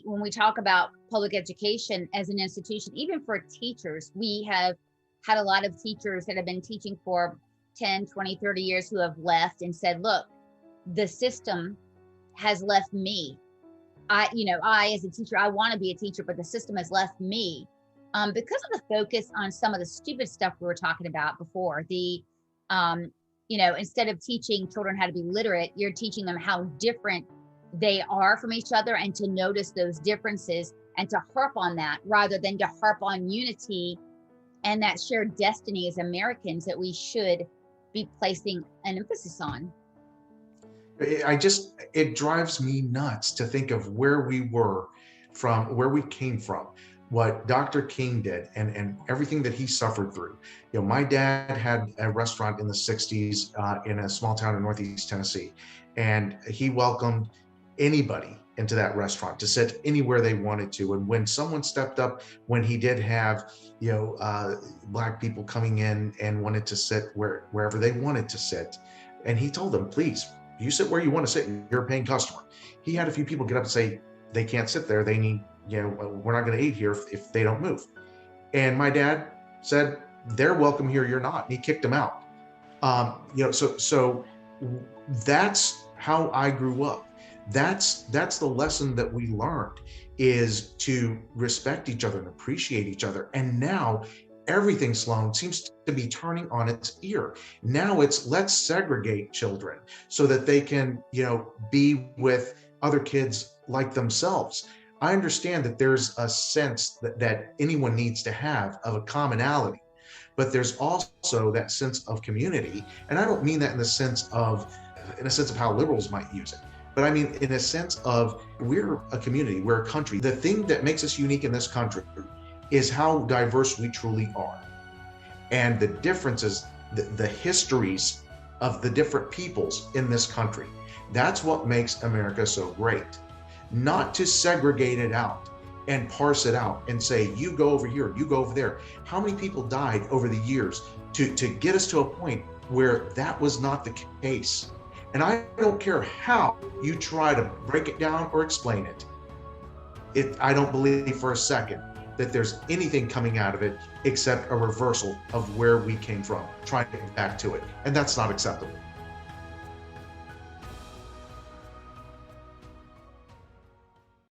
when we talk about public education as an institution, even for teachers, we have had a lot of teachers that have been teaching for 10, 20, 30 years who have left and said, look, the system has left me. I as a teacher, I want to be a teacher, but the system has left me because of the focus on some of the stupid stuff we were talking about before. Instead of teaching children how to be literate, you're teaching them how different they are from each other and to notice those differences and to harp on that rather than to harp on unity and that shared destiny as Americans that we should be placing an emphasis on. It drives me nuts to think of where we came from, what Dr. King did and everything that he suffered through. My dad had a restaurant in the 60s in a small town in Northeast Tennessee, and he welcomed anybody into that restaurant to sit anywhere they wanted to. And when someone stepped up, when he did have, Black people coming in and wanted to sit wherever they wanted to sit, and he told them, please, you sit where you want to sit, you're a paying customer. He had a few people get up and say, they can't sit there, they need, we're not going to eat here if they don't move. And my dad said, they're welcome here, you're not. And he kicked them out. So that's how I grew up. That's the lesson that we learned, is to respect each other and appreciate each other. And now everything, Sloan, seems to be turning on its ear. Now it's, let's segregate children so that they can, be with other kids like themselves. I understand that there's a sense that anyone needs to have of a commonality, but there's also that sense of community. And I don't mean that in a sense of how liberals might use it, but I mean in a sense of, we're a community, we're a country. The thing that makes us unique in this country is how diverse we truly are. And the differences, the histories of the different peoples in this country. That's what makes America so great. Not to segregate it out and parse it out and say, you go over here, you go over there. How many people died over the years to get us to a point where that was not the case? And I don't care how you try to break it down or explain it. I don't believe for a second that there's anything coming out of it except a reversal of where we came from, trying to get back to it. And that's not acceptable.